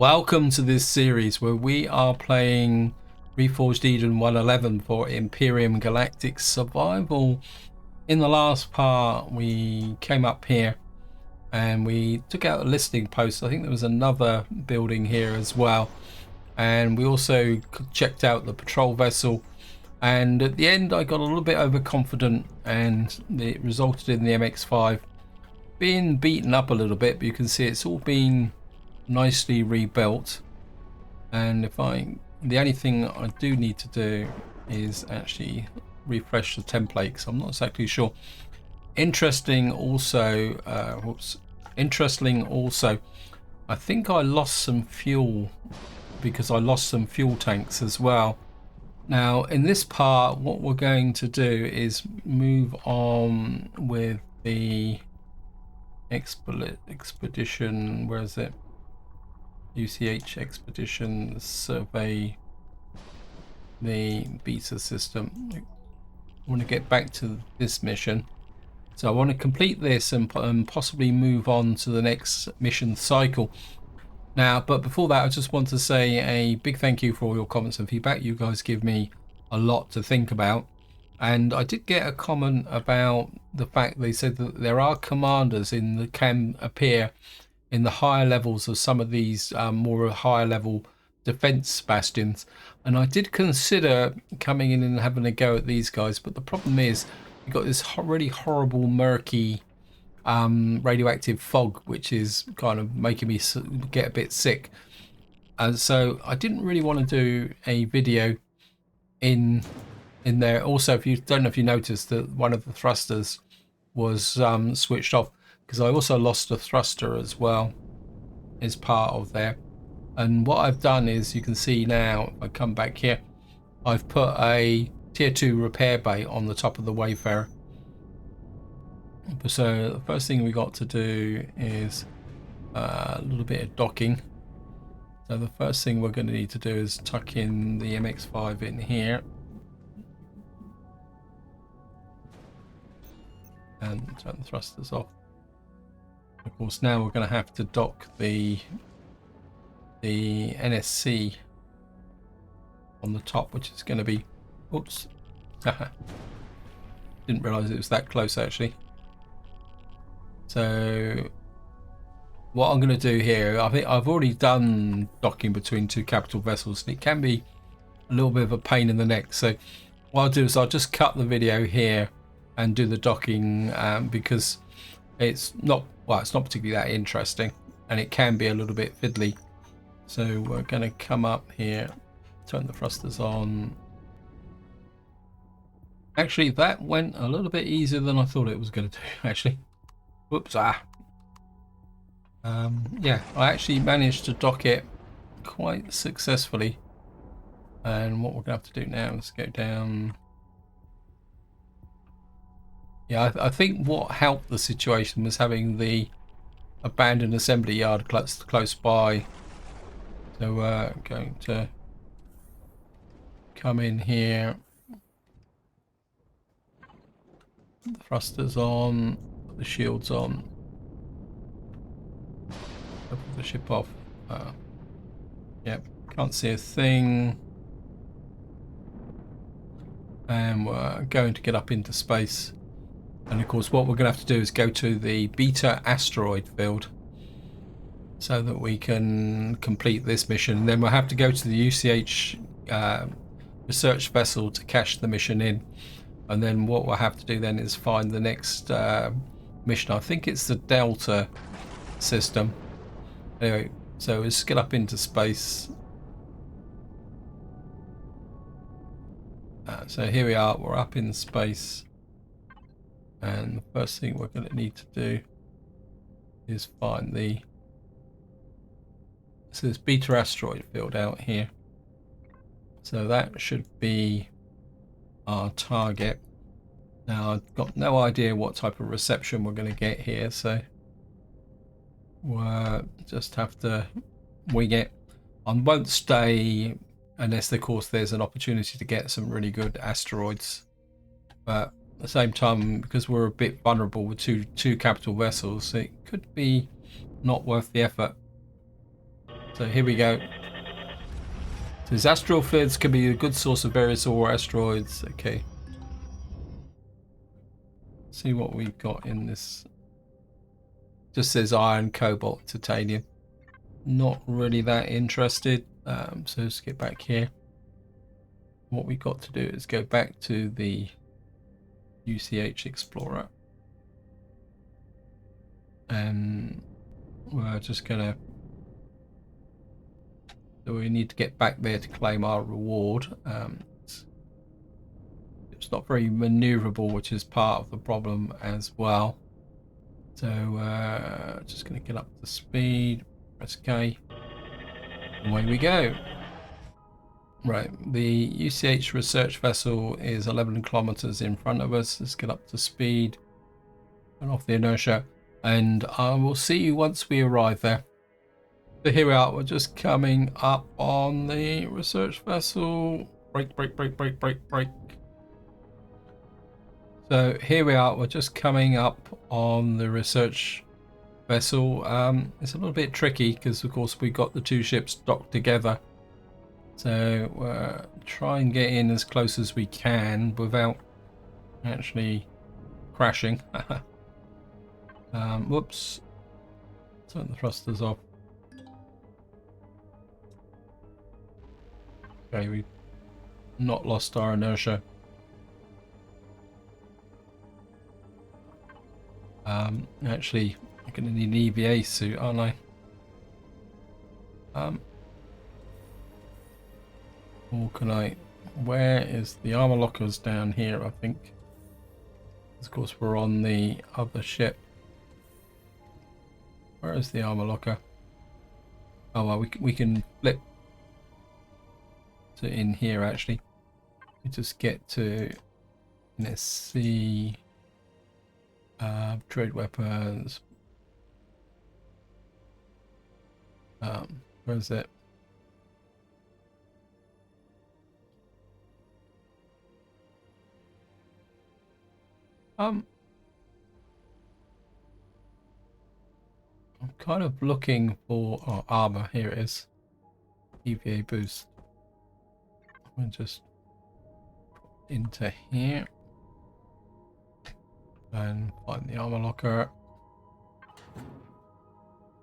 Welcome to this series where we are playing Reforged Eden 111 for Empyrion Galactic Survival. In the last part we came up here and we took out a listing post. I think there was another building here as well, and we also checked out the patrol vessel, and at the end I got a little bit overconfident and it resulted in the MX5 being beaten up a little bit, but you can see it's all been nicely rebuilt. And the only thing I do need to do is actually refresh the template, because I'm not exactly sure. Interesting also, I think I lost some fuel because I lost some fuel tanks as well. Now in this part what we're going to do is move on with the expedition. Where is it? UCH expedition, survey the beta system. I want to get back to this mission, so I want to complete this and possibly move on to the next mission cycle. Now, but before that, I just want to say a big thank you for all your comments and feedback. You guys give me a lot to think about, and I did get a comment about the fact they said that there are commanders in the can appear in the higher levels of some of these more higher level defense bastions, and I did consider coming in and having a go at these guys, but the problem is you've got this really horrible murky radioactive fog, which is kind of making me get a bit sick, and so I didn't really want to do a video in there. Also, if you don't know if you noticed that one of the thrusters was switched off, because I also lost a thruster as well as part of there. And what I've done is, you can see now, if I come back here, I've put a tier 2 repair bay on the top of the Wayfarer. So the first thing we got to do is a little bit of docking. So the first thing we're going to need to do is tuck in the MX5 in here and turn the thrusters off. Of course, now we're going to have to dock the NSC on the top, which is going to be, oops, didn't realize it was that close actually. So what I'm going to do here, I think I've already done docking between two capital vessels, and it can be a little bit of a pain in the neck. So what I'll do is I'll just cut the video here and do the docking, because it's not particularly that interesting, and it can be a little bit fiddly. So we're going to come up here, turn the thrusters on. Actually, that went a little bit easier than I thought it was going to do, actually. Whoops, yeah, I actually managed to dock it quite successfully. And what we're going to have to do now is go down. Yeah, I think what helped the situation was having the abandoned assembly yard close by. So we're going to come in here, put the thrusters on, put the shields on, put the ship off. Yep, can't see a thing. And we're going to get up into space. And of course what we're going to have to do is go to the beta asteroid field so that we can complete this mission. And then we'll have to go to the UCH research vessel to cash the mission in. And then what we'll have to do then is find the next mission. I think it's the Delta system. Anyway, so let's get up into space. So here we are, we're up in space. And the first thing we're going to need to do is find this beta asteroid field out here. So that should be our target. Now I've got no idea what type of reception we're going to get here, so we'll just have to wing it. I won't stay unless, of course, there's an opportunity to get some really good asteroids. But at the same time, because we're a bit vulnerable with two capital vessels, it could be not worth the effort. So here we go. So these asteroid fields can be a good source of various ore asteroids. Okay. See what we've got in this. Just says iron, cobalt, titanium. Not really that interested. So let's get back here. What we've got to do is go back to the UCH Explorer. And we're just gonna, so we need to get back there to claim our reward. It's not very maneuverable, which is part of the problem as well. So just gonna get up to speed, press K, away we go. Right, the UCH research vessel is 11 kilometers in front of us. Let's get up to speed and off the inertia, and I will see you once we arrive there. So here we are, we're just coming up on the research vessel. Brake, brake, brake, brake, brake, brake. So here we are, we're just coming up on the research vessel. It's a little bit tricky because of course we got the two ships docked together. So try and get in as close as we can without actually crashing. Whoops. Turn the thrusters off. Okay, we've not lost our inertia. Actually, I'm going to need an EVA suit, aren't I? Or can I... Where is the armor lockers? Down here, I think. Of course, we're on the other ship. Where is the armor locker? Oh well, we can flip to in here actually. We just get to, let's see, trade weapons. Where is it? I'm kind of looking for armor. Here it is. EVA boost. I'll just into here and find the armor locker,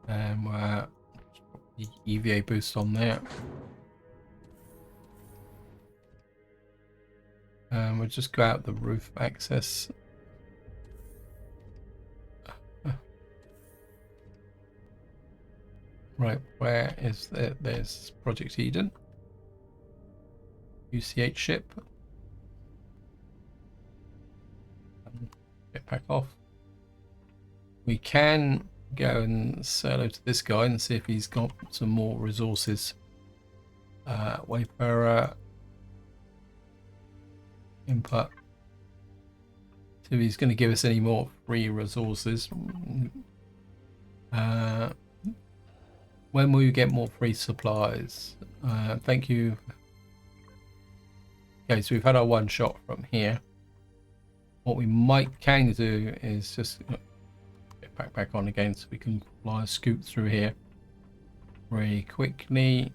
and the EVA boost on there, and we'll just go out the roof access. Right, where is it? There's Project Eden. UCH ship. Get back off. We can go and say hello to this guy and see if he's got some more resources. Wayfarer. Input. See if he's going to give us any more free resources. When will you get more free supplies? Thank you. Okay, so we've had our one shot from here. What we can do is just get back on again so we can fly a scoot through here very quickly.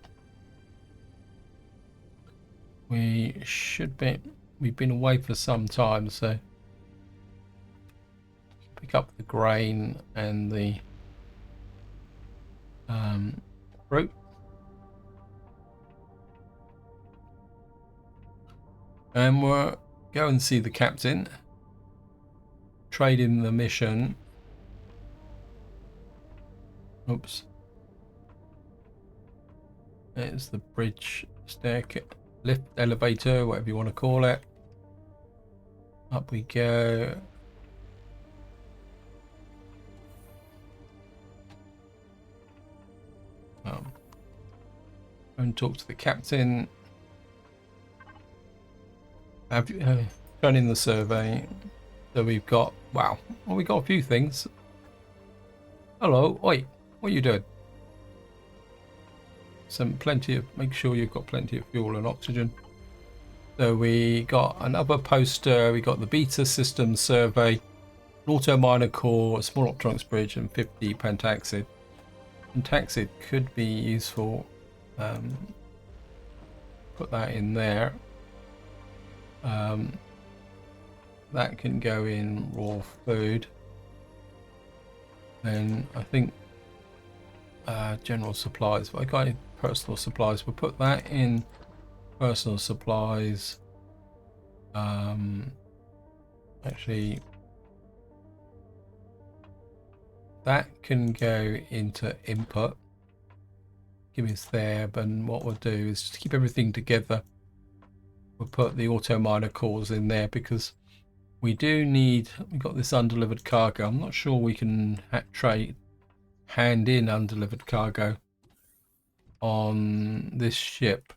We should be, we've been away for some time, so pick up the grain and the fruit. And we'll go and see the captain. Trade in the mission. Oops. There's the bridge, staircase, lift, elevator, whatever you want to call it. Up we go. Go and talk to the captain. Have you done in the survey? So we've got, wow, well, we got a few things. Hello, oi, what are you doing? Make sure you've got plenty of fuel and oxygen. So we got another poster, we got the beta system survey, an auto miner core, a small optronics bridge, and 50 pentaxid. And taxid could be useful. Put that in there. That can go in raw food. Then I think general supplies. If I got any personal supplies, we'll put that in personal supplies. Actually, that can go into input. Give us there, but what we'll do is just keep everything together. We'll put the auto miner cores in there because we do need. We've got this undelivered cargo. I'm not sure we can hand in undelivered cargo on this ship.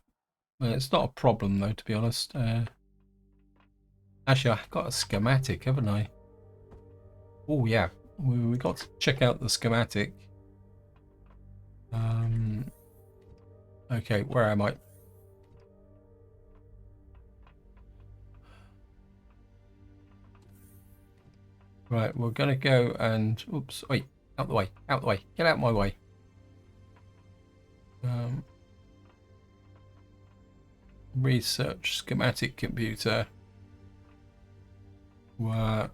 It's not a problem though, to be honest. Actually, I've got a schematic, haven't I? Oh yeah, we got to check out the schematic. Okay, where am I? Right, we're gonna go and oops, wait, out the way, get out of my way. Research schematic computer. Where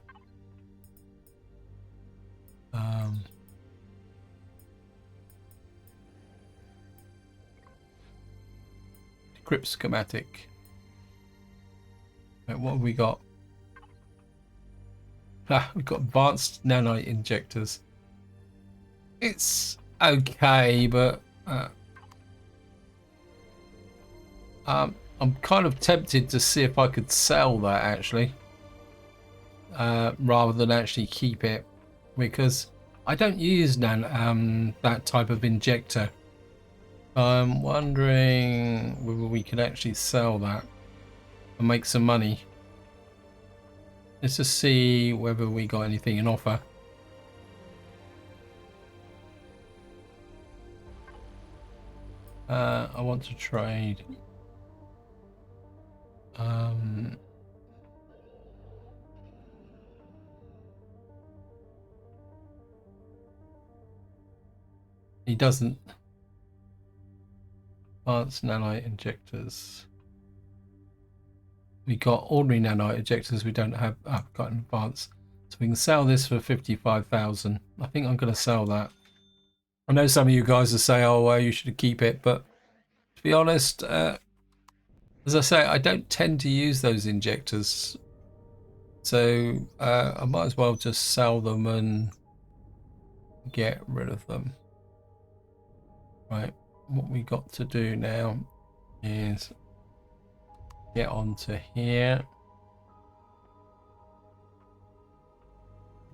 decrypt schematic. Right, what have we got? We've got advanced nanite injectors. It's okay, but I'm kind of tempted to see if I could sell that actually, rather than actually keep it, because I don't use that type of injector. I'm wondering whether we could actually sell that and make some money. Let's just see whether we got anything in offer. I want to trade. He doesn't. Advanced nanite injectors. We got ordinary nanite injectors. We don't have. I've got an advanced. So we can sell this for 55,000. I think I'm going to sell that. I know some of you guys will say, "Oh, well, you should keep it," but to be honest, as I say, I don't tend to use those injectors, so I might as well just sell them and get rid of them. Right, what we got to do now is get onto here,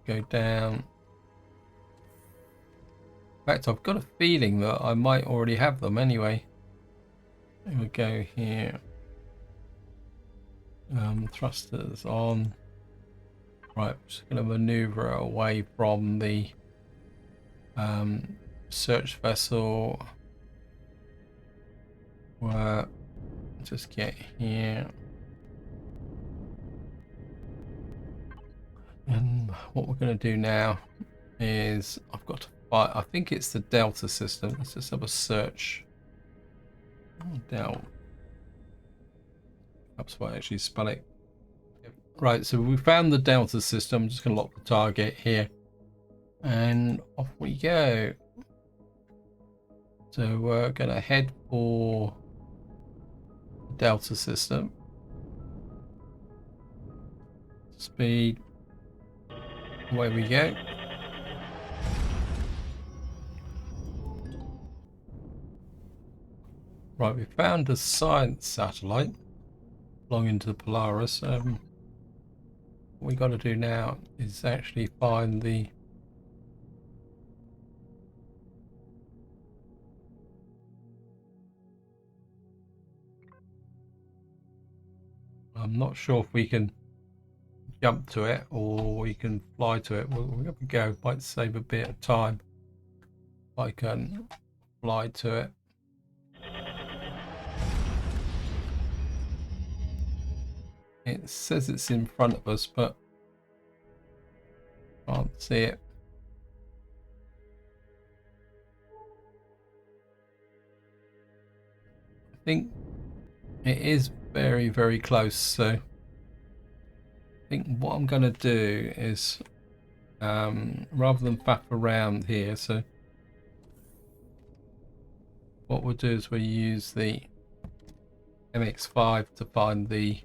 go down. In fact, I've got a feeling that I might already have them anyway. Here we go here. Thrusters on. Right, just going to maneuver away from the search vessel. Just get here. And what we're going to do now is I've got to find, I think it's the Delta system. Let's just have a search. Delta. That's why I actually spell it. Right, so we found the Delta system. I'm just going to lock the target here. And off we go. So we're going to head for the Delta system. Speed. Away we go. Right, we found a science satellite belonging to the Polaris. What we got to do now is actually find the I'm not sure if we can jump to it or we can fly to it. We'll have to go. Might save a bit of time if I can fly to it. It says it's in front of us, but can't see it. think it is very, very close. So I think what I'm going to do is, rather than faff around here, so what we'll do is we'll use the MX5 to find the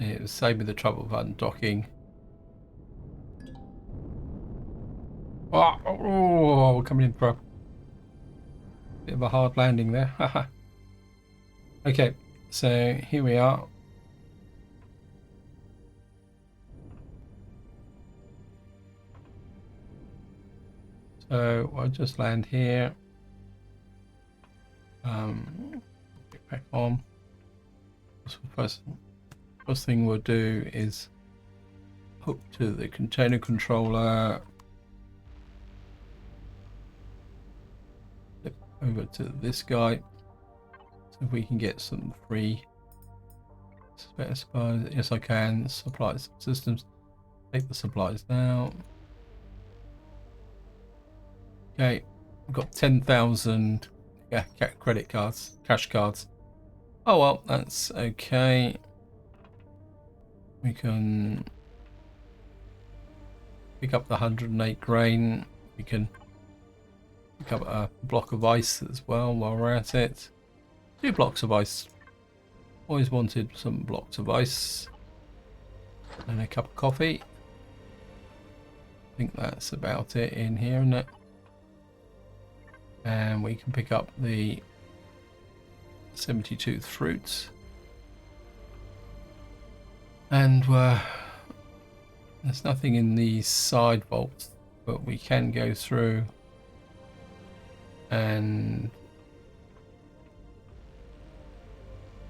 it will save me the trouble of undocking. Oh, we're coming in for a bit of a hard landing there. Okay, so here we are. So I'll just land here. Get back on. So first thing we'll do is hook to the container controller. Flip over to this guy. So if we can get some free spare supplies. Yes, I can. Supplies systems. Take the supplies now. Okay, we've got 10,000 credit cards, cash cards. Oh well, that's okay. We can pick up the 108 grain. We can pick up a block of ice as well while we're at it. 2 blocks of ice. Always wanted some blocks of ice. And a cup of coffee. I think that's about it in here, isn't it? And we can pick up the 72 fruits. And there's nothing in these side vaults, but we can go through and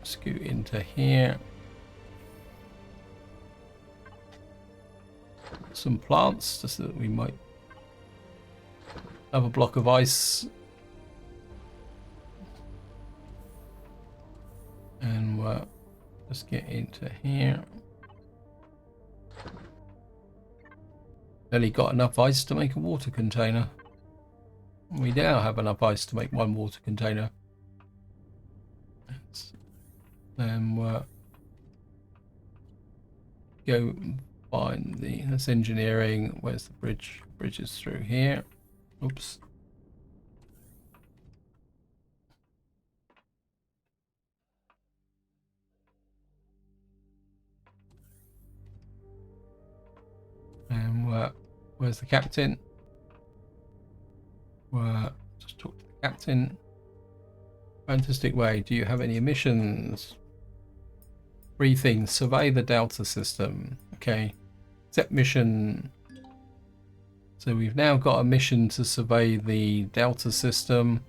scoot into here. Some plants, just so that we might have a block of ice. And we'll just get into here. Only got enough ice to make a water container. We now have enough ice to make 1 water container. Then we'll go find that's engineering. Where's the bridge? Bridge is through here. Oops. And where's the captain? Just talk to the captain. Fantastic way. Do you have any missions? 3 things. Survey the Delta system. Okay. Accept mission. So we've now got a mission to survey the Delta system.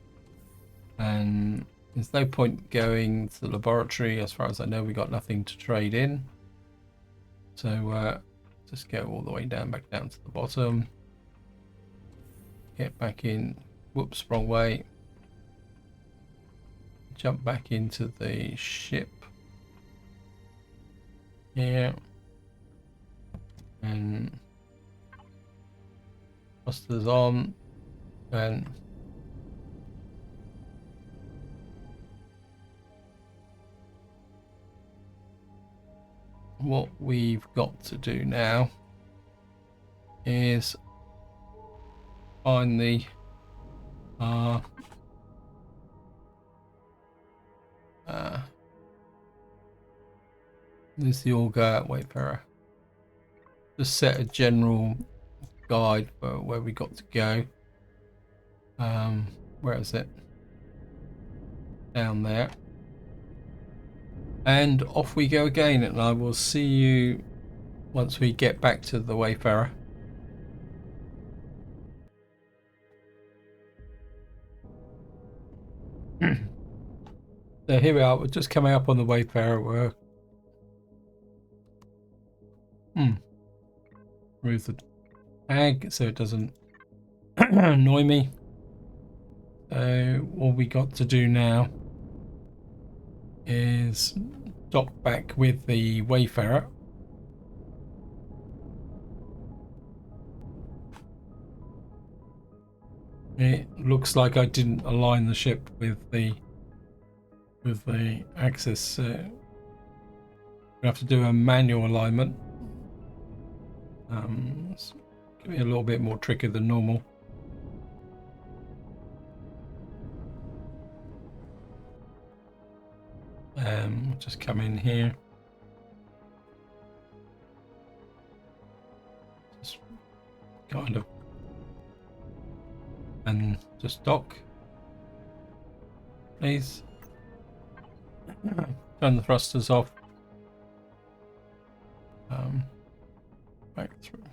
And there's no point going to the laboratory. As far as I know, we got nothing to trade in. So just go all the way down, back down to the bottom. Get back in. Whoops, wrong way. Jump back into the ship. Here. And thrusters on. And what we've got to do now is find the there's the Auger Wayfarer. Just set a general guide for where we got to go. Where is it? Down there. And off we go again, and I will see you once we get back to the Wayfarer. So here we are, we're just coming up on the Wayfarer. Remove the tag so it doesn't annoy me. So what we got to do now is dock back with the Wayfarer. It looks like I didn't align the ship with the axis. So we have to do a manual alignment. It's gonna be a little bit more tricky than normal. Just come in here. Just kind of, and just dock, please. Turn the thrusters off. Back through.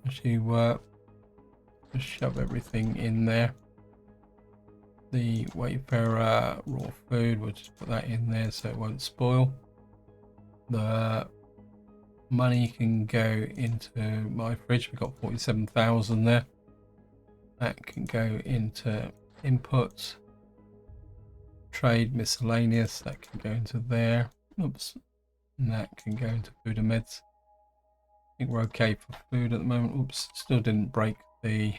Actually, just shove everything in there. The Wayfarer raw food, we'll just put that in there so it won't spoil. The money can go into my fridge. We've got 47,000 there. That can go into inputs. Trade miscellaneous, that can go into there. Oops. And that can go into food and meds. I think we're okay for food at the moment. Oops, still didn't break the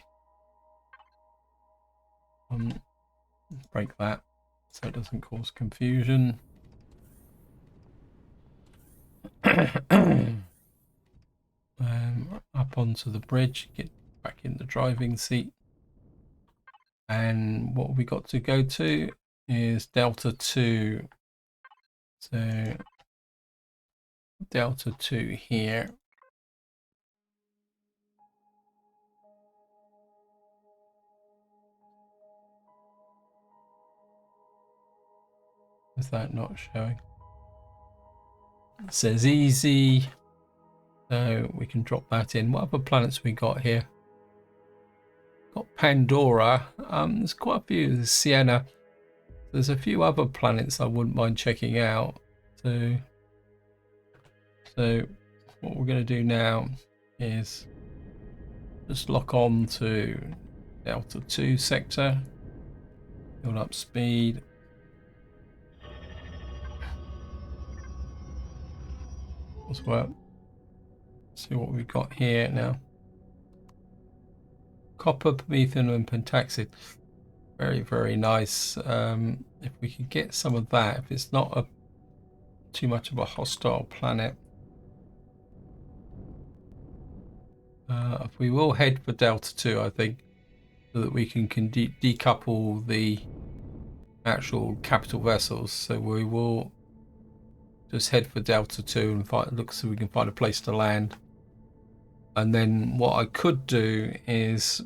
break that so it doesn't cause confusion. Up onto the bridge, get back in the driving seat, and what we got to go to is Delta 2. So Delta 2 here. Is that not showing? It says easy, so we can drop that in. What other planets we got here? Got Pandora. There's quite a few. There's Sienna. There's a few other planets I wouldn't mind checking out. So what we're going to do now is just lock on to Delta 2 sector. Build up speed. As well. See what we've got here now. Copper, Promethium and Pentaxid. Very, very nice. If we could get some of that, if it's not too much of a hostile planet. We will head for Delta 2, I think, so that we can decouple the actual capital vessels. So we will just head for Delta 2 and look so we can find a place to land. And then what I could do is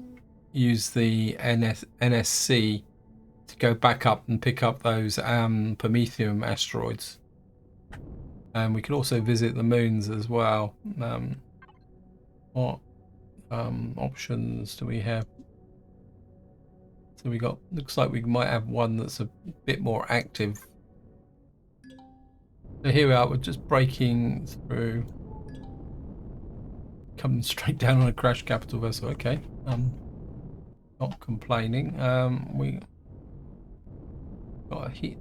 use the NSC to go back up and pick up those Promethium asteroids. And we could also visit the moons as well. What options do we have? So we got, looks like we might have one that's a bit more active. So here we are, we're just breaking through, coming straight down on a crash capital vessel. Okay, not complaining. We got a heat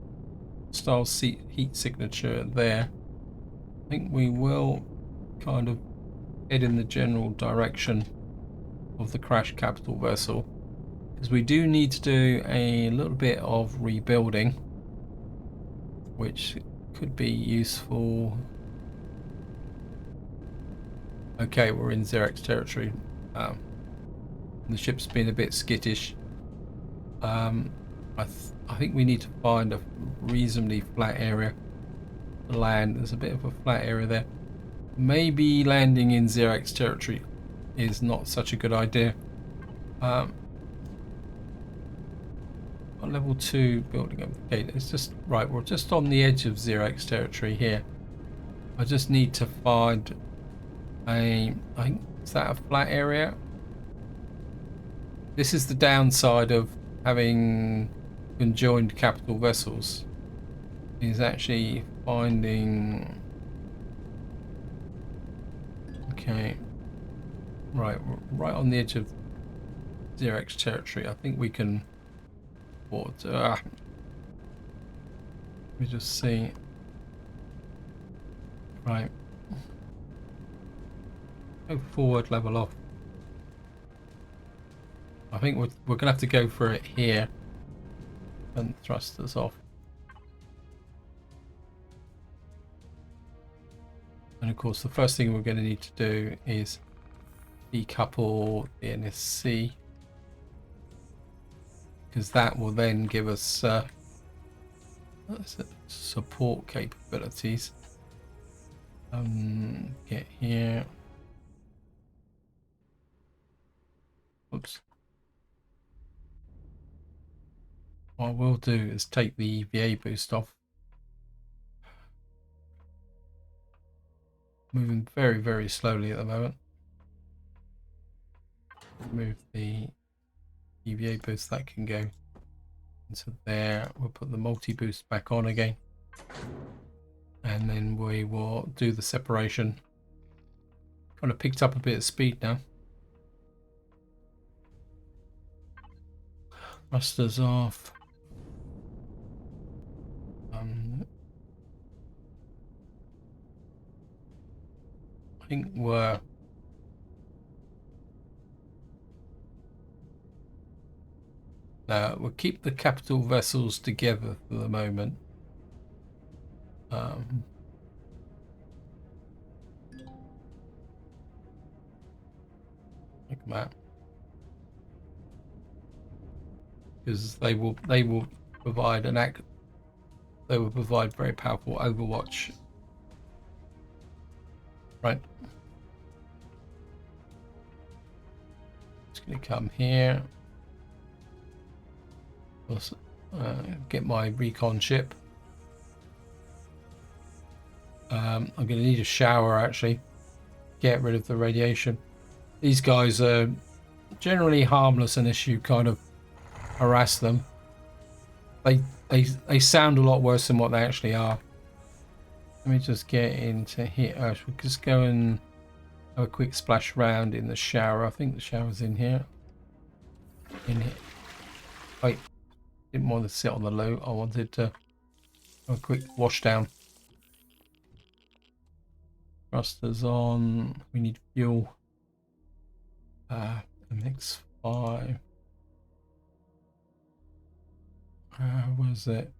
signature there. I think we will kind of head in the general direction of the crash capital vessel, because we do need to do a little bit of rebuilding, which could be useful. Okay, we're in Xerax territory. The ship's been a bit skittish. I think we need to find a reasonably flat area to land. There's a bit of a flat area there. Maybe landing in Xerax territory is not such a good idea. Level 2 building up. Okay, it's just right. We're just on the edge of Xerax territory here. I just need to find I think, is that a flat area? This is the downside of having conjoined capital vessels, is actually finding. Okay, right, we're right on the edge of Xerax territory. I think we can afford to, let me just see. Right, go forward, level off. I think we're gonna have to go for it here and thrusters off. And of course, the first thing we're going to need to do is decouple the NSC, because that will then give us support capabilities. Get here. Oops. What I will do is take the EVA boost off. Moving very, very slowly at the moment. Move the EVA boost, that can go into there. We'll put the multi-boost back on again. And then we will do the separation. Kind of picked up a bit of speed now. Thrusters off. I think we'll keep the capital vessels together for the moment. Like that, because they will provide they will provide very powerful overwatch. Right. It's going to come here. Get my recon ship. I'm going to need a shower actually. Get rid of the radiation. These guys are generally harmless unless you kind of harass them. They sound a lot worse than what they actually are. Let me just get into here. We'll just go and have a quick splash around in the shower. I think the shower's in here. In here. Wait, didn't want to sit on the low. I wanted to have a quick wash down. Thrusters on. We need fuel. MX5. Where's it?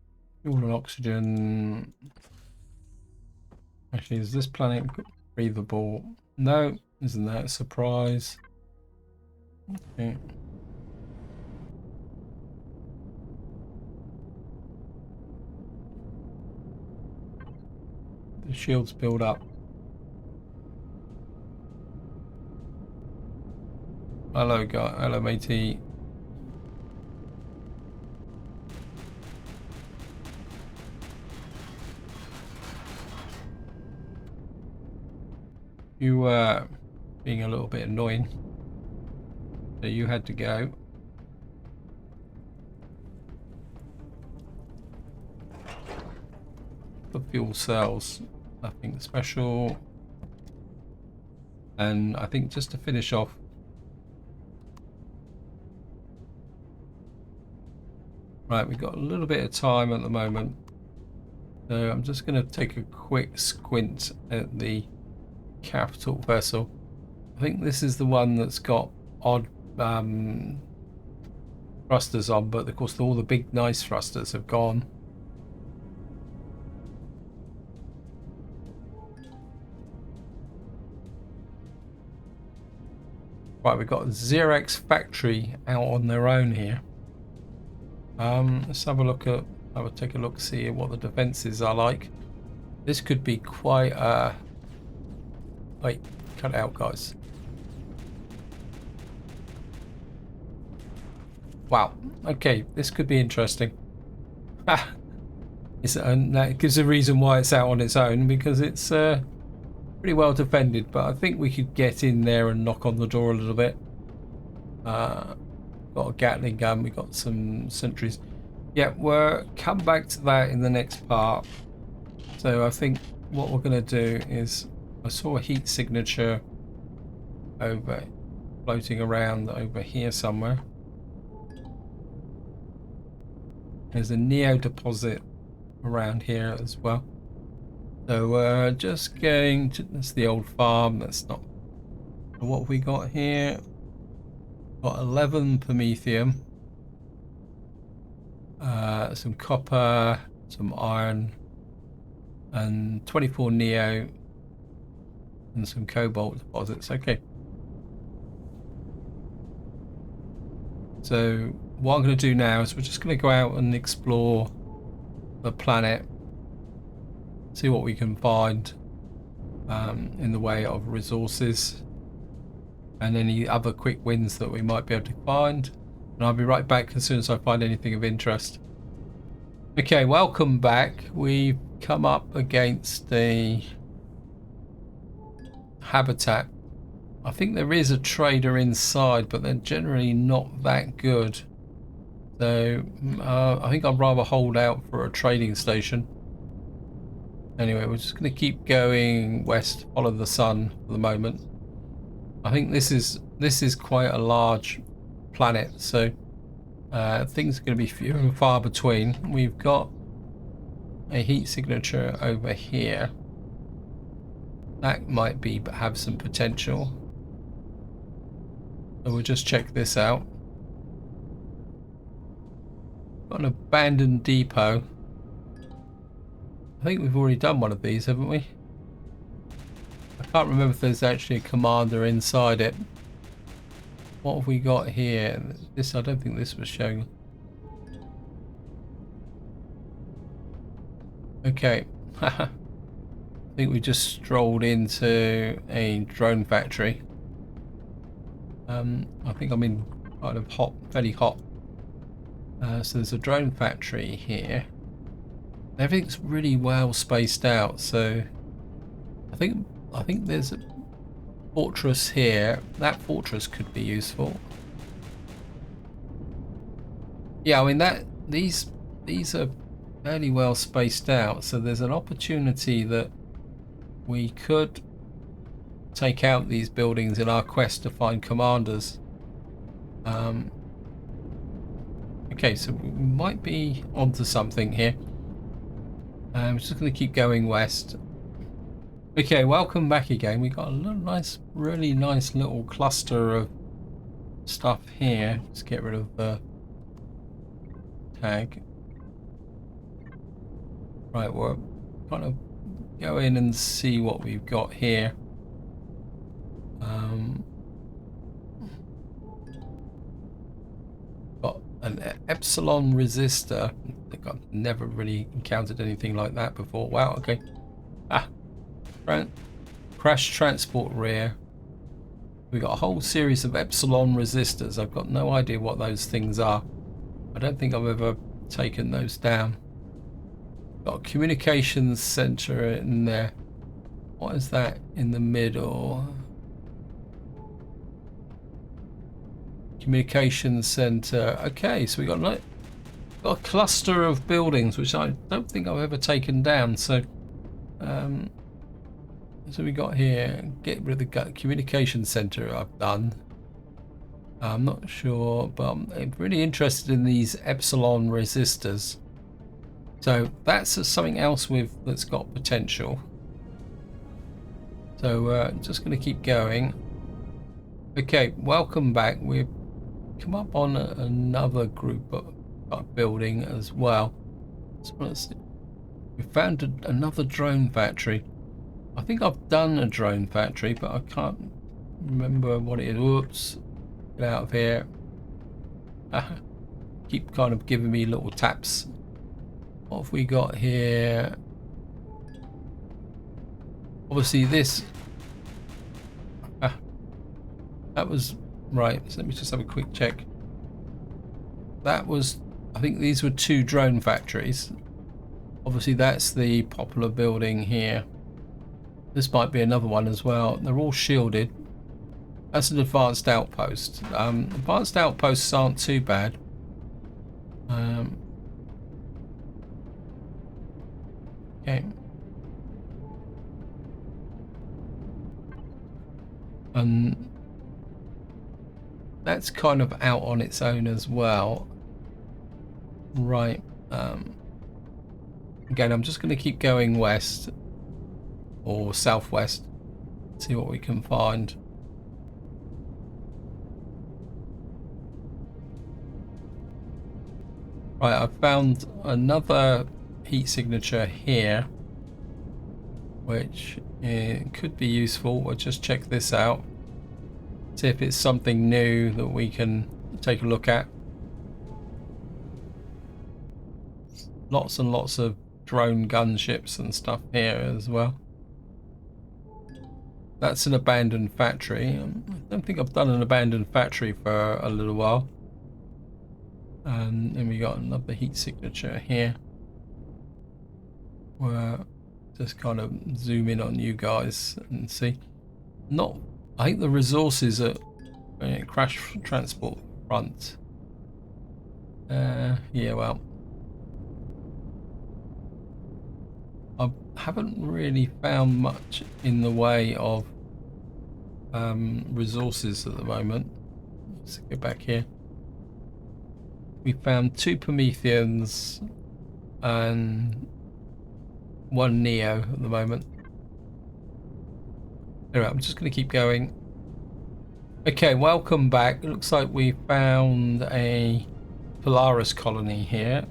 Fuel and oxygen. Actually, is this planet breathable? No, isn't that a surprise? Okay. The shields build up. Hello, guy. Hello, matey. You were being a little bit annoying, so you had to go. The fuel cells, nothing special. And I think just to finish off, right, we've got a little bit of time at the moment, so I'm just going to take a quick squint at the capital vessel. I think this is the one that's got odd thrusters on, but of course all the big nice thrusters have gone. Right, we've got Xerox Factory out on their own here. Let's have a look at, take a look, see what the defenses are like. This could be quite wait, cut it out, guys. Wow. Okay, this could be interesting. And that gives a reason why it's out on its own, because it's pretty well defended. But I think we could get in there and knock on the door a little bit. Got a Gatling gun. We got some sentries. Yeah, we'll come back to that in the next part. So I think what we're going to do is, I saw a heat signature over floating around over here somewhere. There's a Neo deposit around here as well. So just going to, that's the old farm. That's not. What have we got here? Got 11 promethium, some copper, some iron, and 24 neo, and some cobalt deposits. Okay. So what I'm going to do now is we're just going to go out and explore the planet, see what we can find in the way of resources and any other quick wins that we might be able to find. And I'll be right back as soon as I find anything of interest. Okay, welcome back. We've come up against the habitat. I think there is a trader inside, but they're generally not that good. So I think I'd rather hold out for a trading station. Anyway, we're just going to keep going west, follow the sun for the moment. I think this is quite a large planet, so things are going to be few and far between. We've got a heat signature over here. That might have some potential. So we'll just check this out. Got an abandoned depot. I think we've already done one of these, haven't we? I can't remember if there's actually a commander inside it. What have we got here? This, I don't think this was showing. Okay. I think we just strolled into a drone factory. I think I'm in kind of hot, fairly hot. So there's a drone factory here. Everything's really well spaced out. So I think there's a fortress here. That fortress could be useful. Yeah, I mean these are fairly well spaced out. So there's an opportunity that we could take out these buildings in our quest to find commanders. Okay, so we might be onto something here. I'm just going to keep going west. Okay, welcome back again. We got a little really nice little cluster of stuff here. Let's get rid of the tag. Right, we'll kind of go in and see what we've got here. Got an epsilon resistor. I think I've never really encountered anything like that before. Wow, okay. Crash transport rear. We've got a whole series of epsilon resistors. I've got no idea what those things are. I don't think I've ever taken those down. Got a communications center in there. What is that in the middle? Communications center. Okay, so we got a cluster of buildings which I don't think I've ever taken down. So we got here. Get rid of the communication center. I've done. I'm not sure, but I'm really interested in these epsilon resistors. So that's something else that's got potential. So just going to keep going. Okay, welcome back. We've come up on another group of building as well. So let's see. We found another drone factory. I think I've done a drone factory, but I can't remember what it is. Whoops. Get out of here. Keep kind of giving me little taps. What have we got here? Obviously this... that was... Right, so let me just have a quick check. That was... I think these were 2 drone factories. Obviously that's the popular building here. This might be another one as well. They're all shielded. That's an advanced outpost. Advanced outposts aren't too bad. Okay. And that's kind of out on its own as well. Right. Again, I'm just going to keep going west or southwest. See what we can find. Right, I found another heat signature here, which could be useful. We'll just check this out. See if it's something new that we can take a look at. Lots and lots of drone gunships and stuff here as well. That's an abandoned factory. I don't think I've done an abandoned factory for a little while. And then we got another heat signature here. Where just kind of zoom in on you guys and see. I think the resources are crash transport front. Yeah, well, I haven't really found much in the way of resources at the moment. Let's go back here. We found 2 Prometheans and 1 Neo at the moment. Anyway, I'm just going to keep going. Okay, welcome back. It looks like we found a Polaris colony here,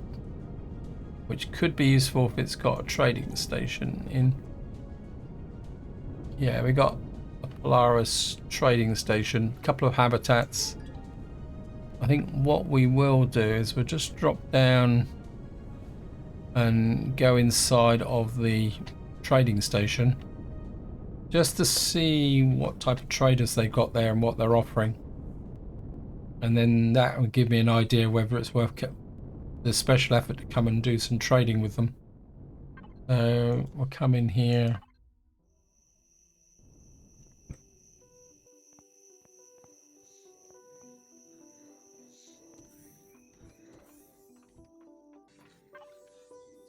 which could be useful if it's got a trading station in. Yeah, we got a Polaris trading station, a couple of habitats. I think what we will do is we'll just drop down and go inside of the trading station just to see what type of traders they've got there and what they're offering. And then that will give me an idea whether it's worth the special effort to come and do some trading with them. So we'll come in here.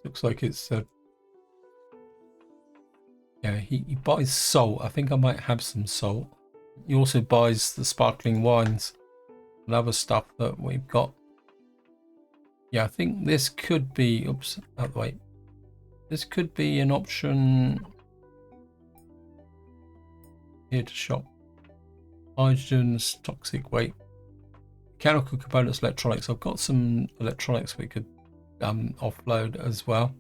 Looks like it's yeah, he buys salt. I think I might have some salt. He also buys the sparkling wines and other stuff that we've got. Yeah, I think this could be, oops, out the way. This could be an option here to shop. Hydrogen's toxic weight. Mechanical components, electronics. I've got some electronics we could offload as well.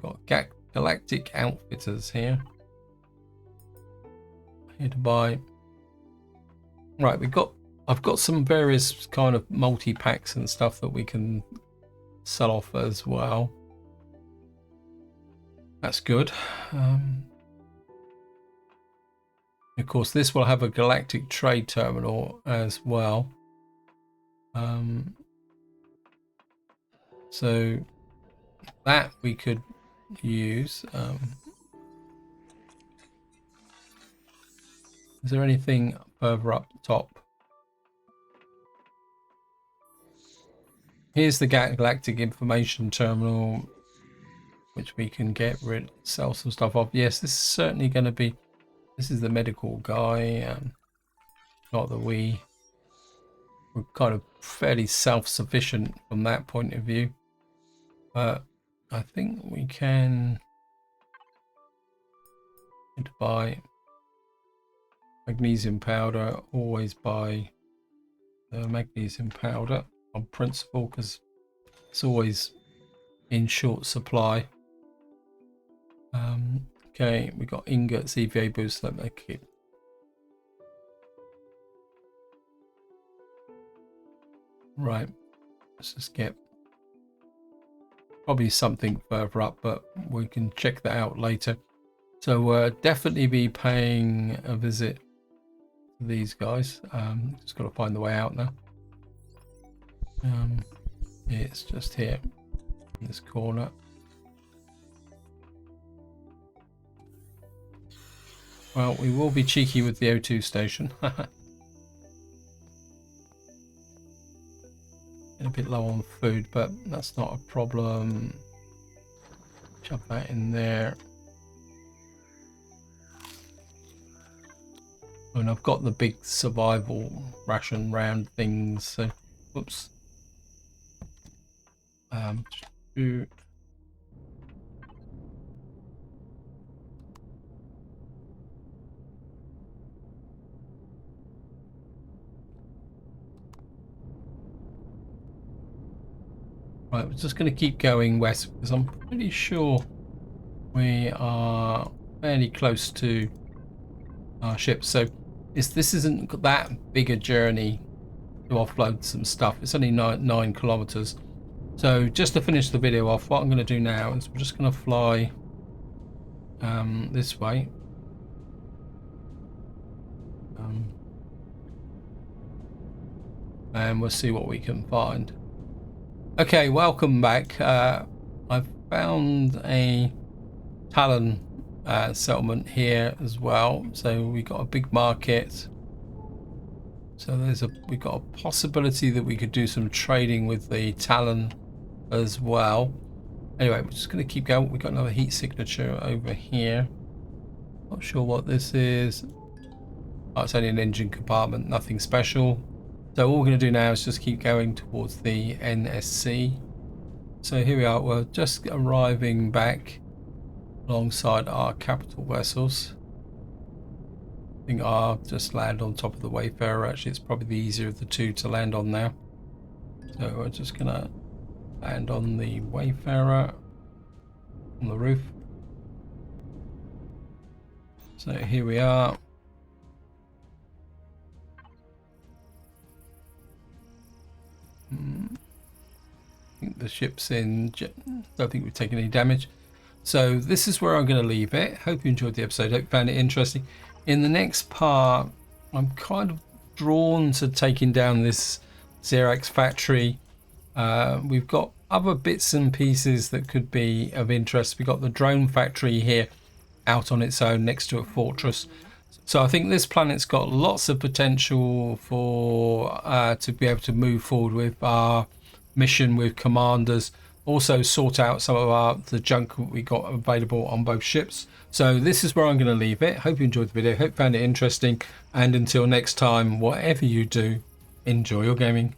Got Galactic Outfitters here. Here to buy. Right, I've got some various kind of multi-packs and stuff that we can sell off as well. That's good. Of course, this will have a galactic trade terminal as well. So that we could use. Is there anything further up top? Here's the Galactic Information Terminal, which we can sell some stuff off. Yes, this is certainly going to be. This is the medical guy. Not that we're kind of fairly self-sufficient from that point of view, but I think we can buy magnesium powder. Always buy the magnesium powder on principle because it's always in short supply. Okay, we got ingots, EVA boost. Let me keep. Right, let's just get probably something further up, but we can check that out later. So definitely be paying a visit to these guys. Just got to find the way out now. It's just here in this corner. Well, we will be cheeky with the O2 station. A bit low on food, but that's not a problem. Shove that in there. And I've got the big survival ration round things. So, whoops. Right, we're just going to keep going west because I'm pretty sure we are fairly close to our ship. So this isn't that big a journey to offload some stuff. It's only 9 kilometers. So just to finish the video off, what I'm going to do now is we're just going to fly this way. And we'll see what we can find. Okay, welcome back. I've found a Talon settlement here as well. So we got a big market. So we've got a possibility that we could do some trading with the Talon as well. Anyway, we're just going to keep going. We've got another heat signature over here. Not sure what this is. Oh, it's only an engine compartment, nothing special. So all we're going to do now is just keep going towards the NSC. So here we are. We're just arriving back alongside our capital vessels. I think I'll just land on top of the Wayfarer. Actually, it's probably the easier of the two to land on now. So we're just going to land on the Wayfarer on the roof. So here we are. I think the ship's in. Don't think we've taken any damage. So this is where I'm going to leave it. Hope you enjoyed the episode. Hope you found it interesting. In the next part, I'm kind of drawn to taking down this Xerax factory. We've got other bits and pieces that could be of interest. We've got the drone factory here out on its own next to a fortress. So I think this planet's got lots of potential for to be able to move forward with our mission with commanders. Also sort out some of the junk we got available on both ships. So this is where I'm going to leave it. Hope you enjoyed the video. Hope you found it interesting. And until next time, whatever you do, enjoy your gaming.